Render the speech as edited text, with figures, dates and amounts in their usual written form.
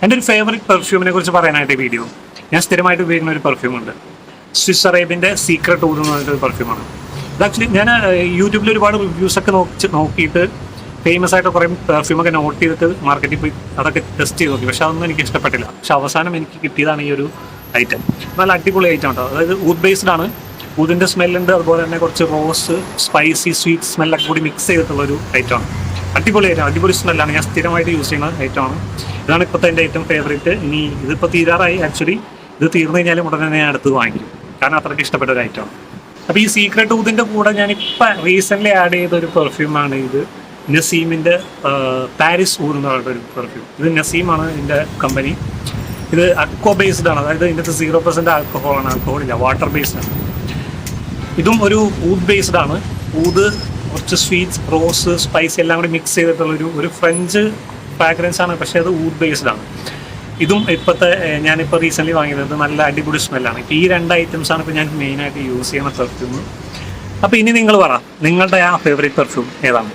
എൻ്റെ ഒരു ഫേവറേറ്റ് പെർഫ്യൂമിനെ കുറിച്ച് പറയാനായിട്ട് വീഡിയോ. ഞാൻ സ്ഥിരമായിട്ട് ഉപയോഗിക്കുന്ന ഒരു പെർഫ്യൂമുണ്ട്, സ്വിസ് അറേബ്യൻ്റെ സീക്രട്ട് ഊദ് എന്ന് പറഞ്ഞിട്ടൊരു പെർഫ്യൂമാണ്. ഇത് ആക്ച്വലി ഞാൻ യൂട്യൂബിൽ ഒരുപാട് റിവ്യൂസൊക്കെ നോക്കിയിട്ട് ഫേമസ് ആയിട്ട് കുറേ പെർഫ്യൂമൊക്കെ നോട്ട് ചെയ്തിട്ട് മാർക്കറ്റിൽ പോയി അതൊക്കെ ടെസ്റ്റ് ചെയ്ത് നോക്കി. പക്ഷെ അതൊന്നും എനിക്ക് ഇഷ്ടപ്പെട്ടില്ല. പക്ഷെ അവസാനം എനിക്ക് കിട്ടിയതാണ് ഈ ഒരു ഐറ്റം. നല്ല അടിപൊളി ഐറ്റം ഉണ്ടോ. അതായത് ഊദ് ബേസ്ഡ് ആണ്. ഊദിൻ്റെ സ്മെല്ലുണ്ട്, അതുപോലെ തന്നെ കുറച്ച് റോസ്, സ്പൈസി, സ്വീറ്റ് സ്മെല്ലൊക്കെ കൂടി മിക്സ് ചെയ്തിട്ടുള്ളൊരു ഐറ്റമാണ്. അടിപൊളി ഐറ്റം, അടിപൊളി സ്മെല്ലാണ്. ഞാൻ സ്ഥിരമായിട്ട് യൂസ് ചെയ്യുന്ന ഐറ്റമാണ്. ഇതാണ് ഇപ്പോഴത്തെ എൻ്റെ ഏറ്റവും ഫേവറേറ്റ്. ഇനി ഇതിപ്പോൾ തീരാറായി. ആക്ച്വലി ഇത് തീർന്നു കഴിഞ്ഞാലും ഉടനെ തന്നെ ഞാൻ അടുത്ത് വാങ്ങിക്കും, കാരണം അത്രയ്ക്ക് ഇഷ്ടപ്പെട്ട ഒരു ഐറ്റമാണ്. അപ്പോൾ ഈ സീക്രട്ട് ഊദിൻ്റെ കൂടെ ഞാനിപ്പോൾ റീസെൻ്റ്ലി ആഡ് ചെയ്ത ഒരു പെർഫ്യൂമാണ് ഇത്. നസീമിൻ്റെ പാരീസ് ഊദ് എന്ന് പറഞ്ഞൊരു പെർഫ്യൂം. ഇത് നസീമാണ് ഇതിൻ്റെ കമ്പനി. ഇത് അക്വ ബേസ്ഡ് ആണ്. അതായത് ഇതിൻ്റെ 0% ആൽക്കഹോളാണ്, ആൽക്കഹോളില്ല, വാട്ടർ ബേസ്ഡ് ആണ്. ഇതും ഒരു ഊദ് ബേസ്ഡ് ആണ്. ഊദ്, കുറച്ച് സ്വീറ്റ്സ്, റോസ്, സ്പൈസ് എല്ലാം കൂടി മിക്സ് ചെയ്തിട്ടുള്ളൊരു ഫ്രഞ്ച് ഫ്രാഗ്രൻസ് ആണ്. പക്ഷേ അത് ഊദ് ബേസ്ഡ് ആണ്. ഇതും ഇപ്പോഴത്തെ ഞാനിപ്പോൾ റീസെൻ്റ്ലി വാങ്ങിയത് നല്ല അടിപൊളി സ്മെല്ലാണ്. ഇപ്പോൾ ഈ 2 ഐറ്റംസാണ് ഇപ്പോൾ ഞാൻ മെയിനായിട്ട് യൂസ് ചെയ്യുന്ന പെർഫ്യൂം. അപ്പോൾ ഇനി നിങ്ങൾ പറ, നിങ്ങളുടെ ആ ഫേവറേറ്റ് പെർഫ്യൂം ഏതാണ്?